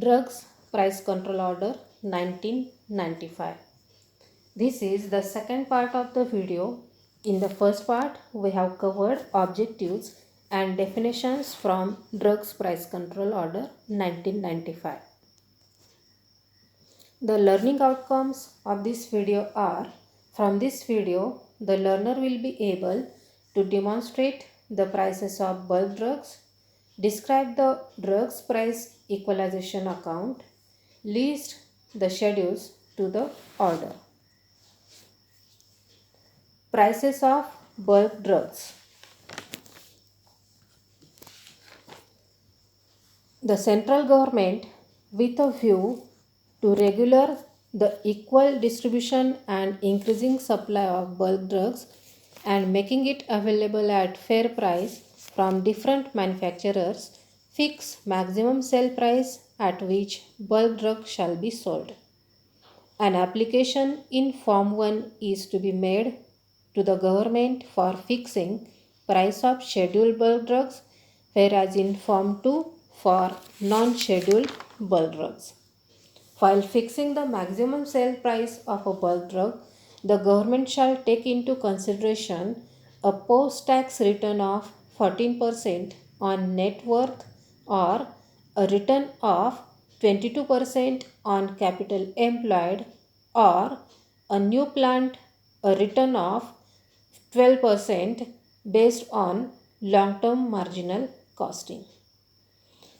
Drugs Price Control Order 1995. This is the second part of the video. In the first part, we have covered objectives and definitions from Drugs Price Control Order 1995. The learning outcomes of this video are: from this video, the learner will be able to demonstrate the prices of bulk drugs, describe the drugs price equalization account, list the schedules to the order. Prices of bulk drugs. The central government, with a view to regular the equal distribution and increasing supply of bulk drugs and making it available at fair price from different manufacturers, fix maximum sale price at which bulk drug shall be sold. An application in Form 1 is to be made to the government for fixing price of scheduled bulk drugs, whereas in Form 2 for non-scheduled bulk drugs. While fixing the maximum sale price of a bulk drug, the government shall take into consideration a post-tax return of 14% on net worth or a return of 22% on capital employed, or a new plant a return of 12% based on long-term marginal costing.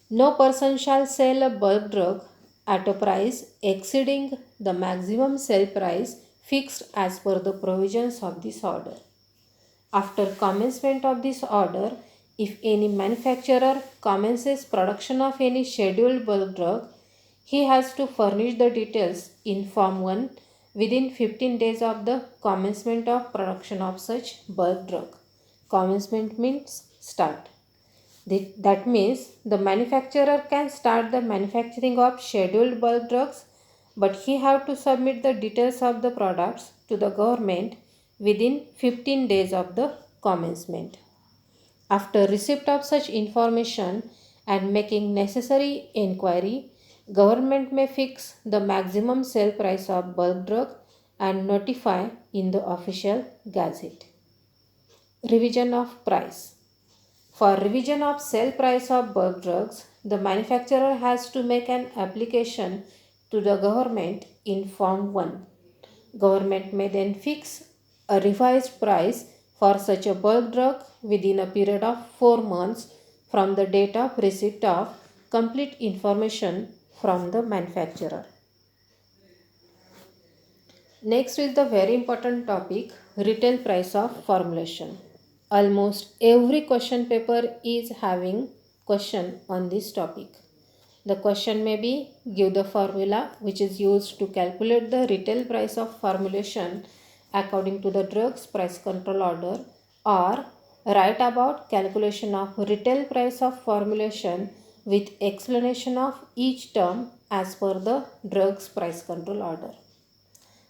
No person shall sell a bulk drug at a price exceeding the maximum sale price fixed as per the provisions of this order. After commencement of this order, if any manufacturer commences production of any scheduled bulk drug, he has to furnish the details in Form 1 within 15 days of the commencement of production of such bulk drug. Commencement means start. That means the manufacturer can start the manufacturing of scheduled bulk drugs, but he have to submit the details of the products to the government within 15 days of the commencement. After receipt of such information and making necessary inquiry, government may fix the maximum sale price of bulk drug and notify in the official gazette. Revision of price. For revision of sale price of bulk drugs, the manufacturer has to make an application to the government in Form 1. Government may then fix a revised price for such a bulk drug within a period of 4 months from the date of receipt of complete information from the manufacturer. Next is the very important topic, retail price of formulation. Almost every question paper is having question on this topic. The question may be, give the formula which is used to calculate the retail price of formulation according to the Drugs Price Control Order, or write about calculation of retail price of formulation with explanation of each term as per the Drugs Price Control Order.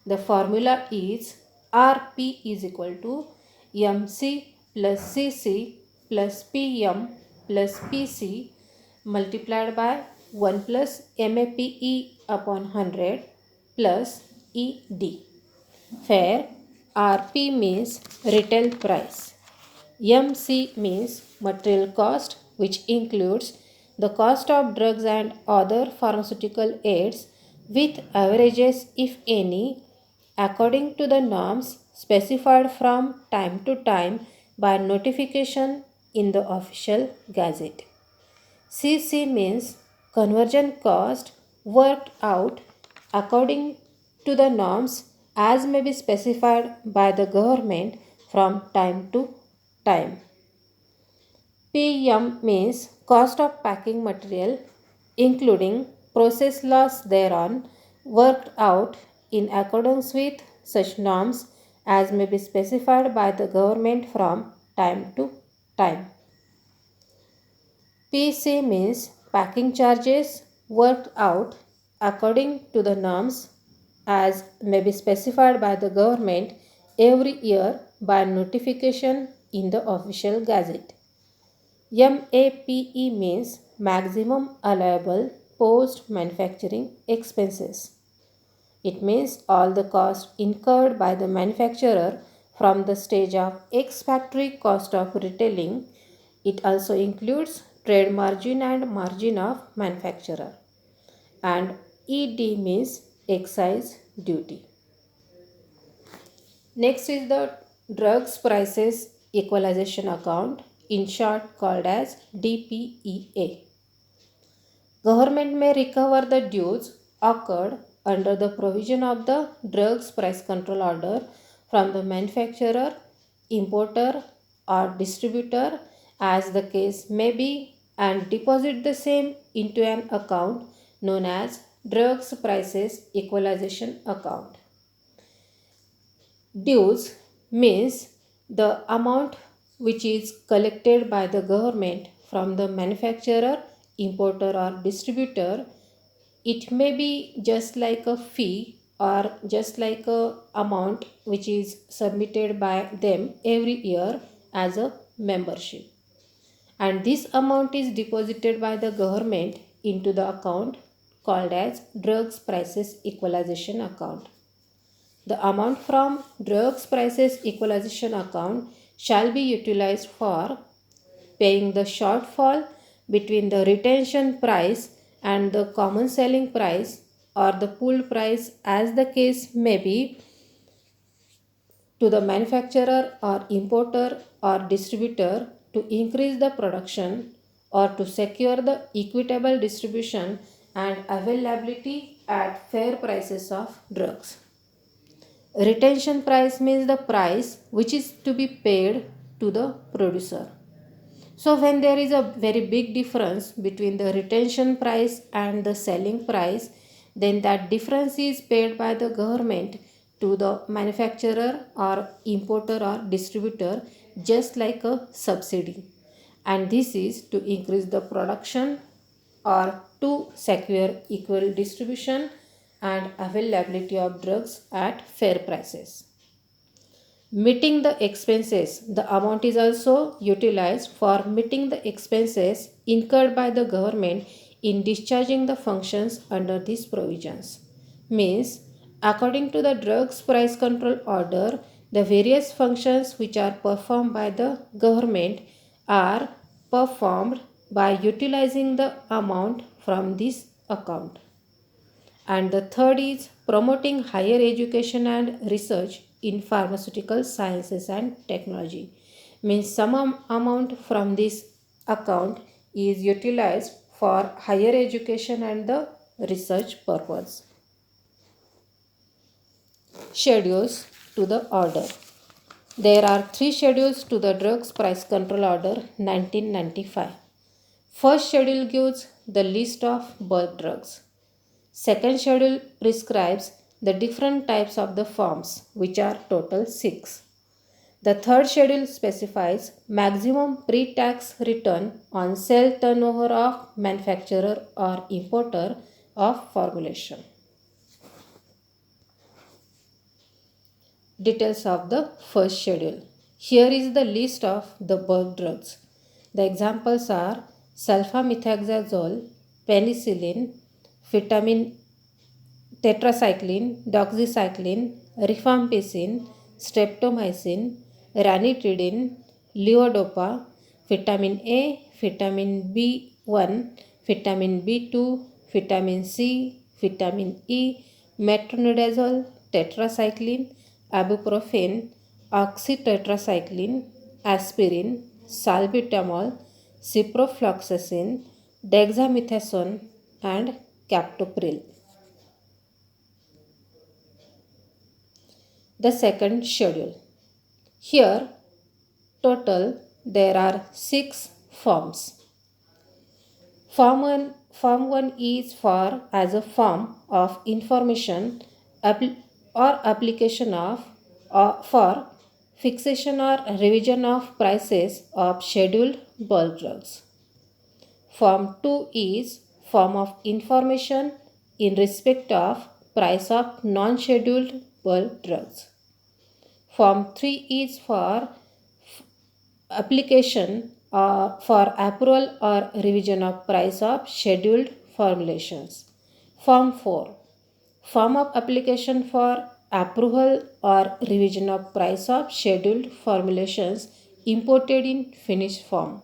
The formula is Rp is equal to MC plus Cc plus Pm plus Pc multiplied by 1 plus MAPE upon 100 plus ED, where Rp means retail price, MC means material cost, which includes the cost of drugs and other pharmaceutical aids with averages, if any, according to the norms specified from time to time by notification in the official gazette. CC means conversion cost worked out according to the norms as may be specified by the government from time to time. PM means cost of packing material including process loss thereon worked out in accordance with such norms as may be specified by the government from time to time. PC means packing charges worked out according to the norms as may be specified by the government every year by notification in the official gazette. MAPE means maximum allowable post manufacturing expenses. It means all the costs incurred by the manufacturer from the stage of ex factory cost of retailing. It also includes trade margin and margin of manufacturer. And ED means excise duty. Next is the drugs prices equalization account, in short called as DPEA. Government may recover the dues occurred under the provision of the drugs price control order from the manufacturer, importer or distributor as the case may be, and deposit the same into an account known as drugs prices equalization account. Dues means the amount which is collected by the government from the manufacturer, importer, or distributor. It may be just like a fee or just like a amount which is submitted by them every year as a membership. And this amount is deposited by the government into the account called as drugs prices equalization account. The amount from drugs prices equalization account shall be utilized for paying the shortfall between the retention price and the common selling price or the pool price as the case may be to the manufacturer or importer or distributor to increase the production or to secure the equitable distribution and availability at fair prices of drugs. Retention price means the price which is to be paid to the producer. So when there is a very big difference between the retention price and the selling price, then that difference is paid by the government to the manufacturer or importer or distributor just like a subsidy. And this is to increase the production or to secure equal distribution and availability of drugs at fair prices. Meeting the expenses. The amount is also utilized for meeting the expenses incurred by the government in discharging the functions under these provisions. Means, according to the drugs price control order, the various functions which are performed by the government are performed by utilizing the amount from this account. And the third is promoting higher education and research in pharmaceutical sciences and technology. Means some amount from this account is utilized for higher education and the research purpose. Schedules to the order. There are 3 schedules to the Drugs Price Control Order 1995. First schedule gives the list of bulk drugs. Second schedule prescribes the different types of the forms, which are total 6. The third schedule specifies maximum pre-tax return on sale turnover of manufacturer or importer of formulation. Details of the first schedule. Here is the list of the bulk drugs. The examples are sulfamethoxazole, penicillin, vitamin tetracycline, doxycycline, rifampicin, streptomycin, ranitidine, levodopa, vitamin A, vitamin B1, vitamin B2, vitamin C, vitamin E, metronidazole, tetracycline, ibuprofen, oxytetracycline, aspirin, salbutamol, ciprofloxacin, dexamethasone, and captopril. The second schedule. Here, total there are 6 forms. Form 1 is for as a form of information or application of for fixation or revision of prices of scheduled bulk drugs. Form 2 is form of information in respect of price of non-scheduled bulk drugs. Form 3 is for application for approval or revision of price of scheduled formulations. Form 4. Form of application for approval or revision of price of scheduled formulations imported in finished form.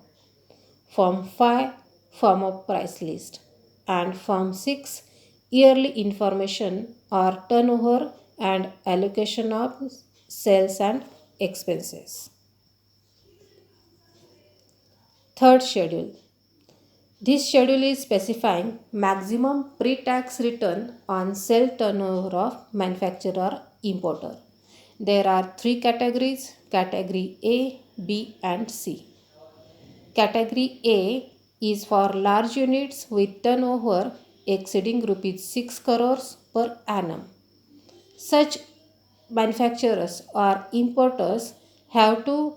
Form 5. Form of price list. And Form 6. Yearly information or turnover and allocation of sales and expenses. Third schedule. This schedule is specifying maximum pre-tax return on sale turnover of manufacturer or importer. There are three categories: category A, B and C. Category A is for large units with turnover exceeding rupees 6 crores per annum. Such manufacturers or importers have to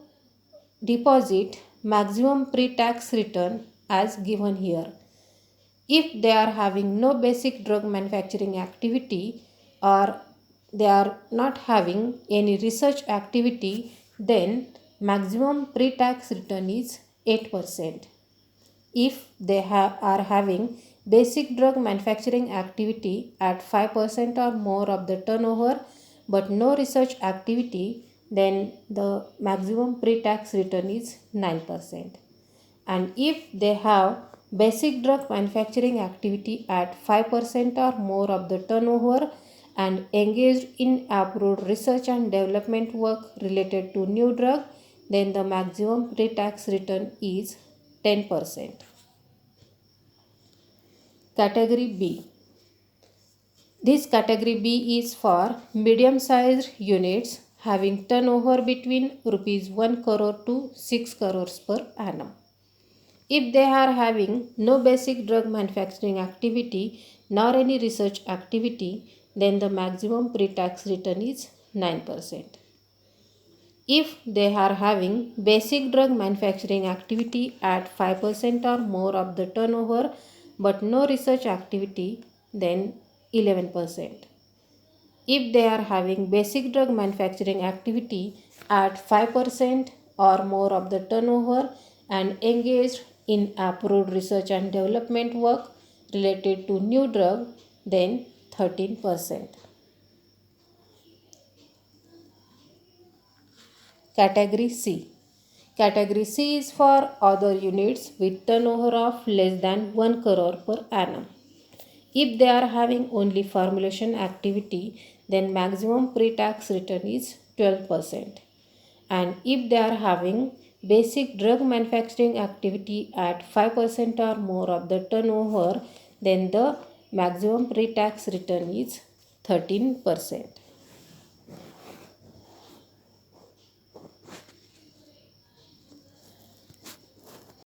deposit maximum pre-tax return as given here. If they are having no basic drug manufacturing activity or they are not having any research activity, then maximum pre-tax return is 8%. If they are having basic drug manufacturing activity at 5% or more of the turnover but no research activity, then the maximum pre-tax return is 9%. And if they have basic drug manufacturing activity at 5% or more of the turnover and engaged in approved research and development work related to new drug, then the maximum pre-tax return is 10%. Category B. This category B is for medium-sized units having turnover between rupees 1 crore to 6 crores per annum. If they are having no basic drug manufacturing activity nor any research activity, then the maximum pre-tax return is 9%. If they are having basic drug manufacturing activity at 5% or more of the turnover but no research activity, then 11%. If they are having basic drug manufacturing activity at 5% or more of the turnover and engaged in approved research and development work related to new drug, then 13%. Category C. Category C is for other units with turnover of less than 1 crore per annum. If they are having only formulation activity, then maximum pre-tax return is 12%. And if they are having basic drug manufacturing activity at 5% or more of the turnover, then the maximum pre-tax return is 13%.